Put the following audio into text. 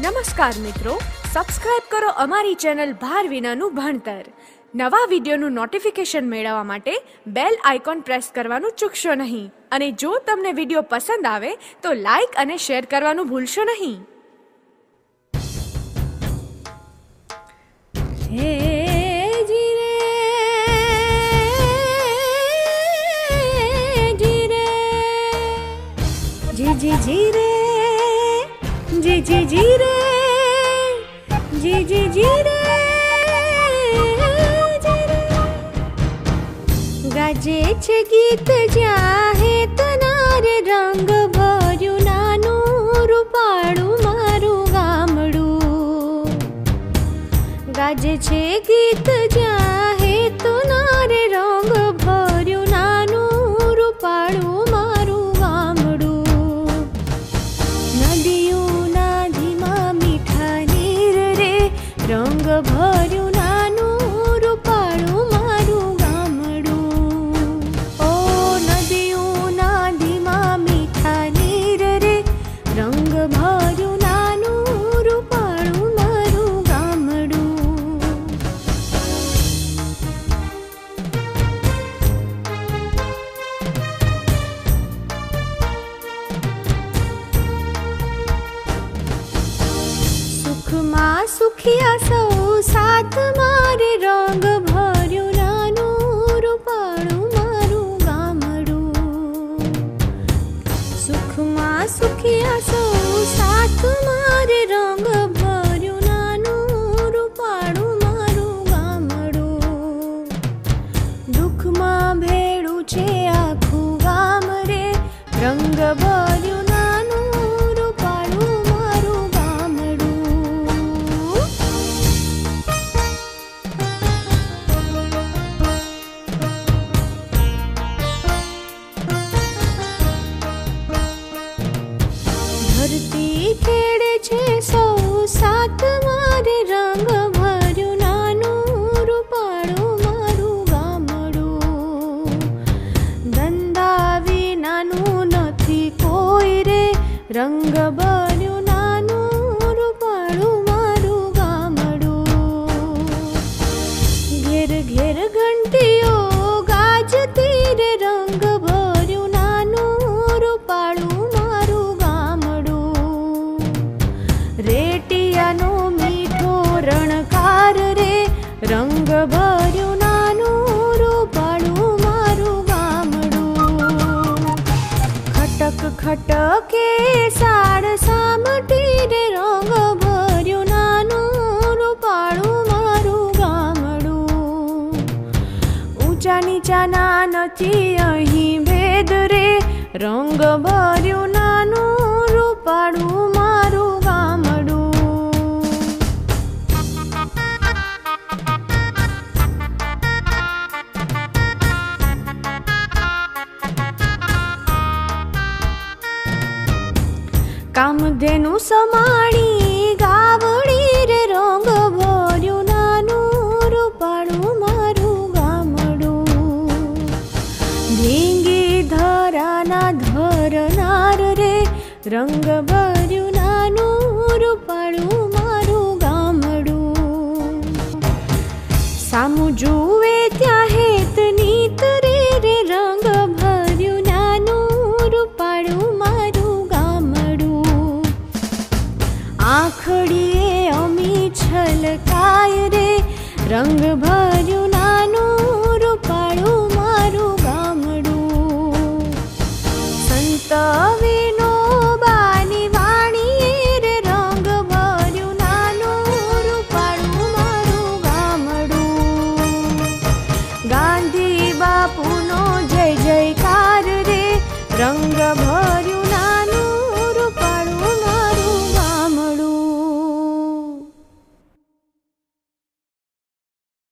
નમસ્કાર મિત્રો, સબસ્ક્રાઇબ કરો અમારી ચેનલ ભાર વિનાનું ભણતર. નવા વિડીયોનું નોટિફિકેશન મેળવવા માટે બેલ આઇકોન પ્રેસ કરવાનું ચૂકશો નહીં. અને જો તમને વિડીયો પસંદ આવે તો લાઈક અને શેર કરવાનું ભૂલશો નહીં. હે જીરે જીરે જી જી જીરે જી જી જીરે જી જી જીરે ગાજે છે ગીત જાહે તનાર રંગ ભર્યું નાનું રૂપાળું મારું ગામડું. ગાજે છે ગીત જાહે તનાર રંગ ભર્યું નાનું રૂપાળું મારું ગામડું. નદીઓના ધીમા મીઠા નીર રે રંગ ભર્યું નાનું રૂપાળું મારું ગામડું. ઓ નદીઓના ધીમા મીઠા નીર રે રંગ ભર્યું નાનું રૂપાળું મારું ગામડું. સુખમાં સુખિયા સૌ સાથ મારે રંગ ભર્યું નાનું રૂપાળું મારું ગામડું. સુખમાં સુખિયા સૌ સાથ મારે રંગ ભર્યું નાનું રૂપાળું મારું ગામડું. દુઃખમાં ભેળું છે આખું ગામ રે રંગ ભર્યું નાનું રૂપાળું મારું ગામડું. ધરતી ખેડે છે સૌ સાથ મારે રંગ ભર્યું નાનું રૂપાળું મારું ગામડું. ધંધા વિનાનું નથી કોઈ રે રંગ ભર્યું નાનું રૂપાળું મારું ગામડું. ઘેર ઘેર ઘંટીઓ ગાજતી રે રંગ ભર્યું નાનું રૂપાળું મારું ગામડું. રેટિયાનો મીઠો રણકાર રે રંગ ભર્યું નાનું રૂપાળું મારું ગામડું. ખટક ખટકે સાડ સામટી રે રંગ ભર્યું નાનું રૂપાળું મારું ગામડું. ઊંચા નીચાના નથી અહીં ભેદ રે રંગ ભર્યું નાનું રૂપાળું મારું ગામડું. કામધેનુ સમાણી ગાવડી રે રંગ ભર્યું નાનું રૂપાળું મારું ગામડું. ધીંગી ધરાના ધરનાર રે રંગ ભર્યું નાનું રૂપાળું મારું ગામડું. સામું જુએ ત્યાં હેત નીત રે રંગ ભર્યું નાનું રૂપાળું મારું ગામડું. આંખડીએ અમી છલકાય રે રંગ ભર્યું નાનું રૂપાળું મારું ગામડું. સંત વિનોબાની વાણીએ રે રંગ ભર્યું નાનું રૂપાળું મારું ગામડું. ગાંધી બાપુનો જય જયકાર રે રંગ ભર્યું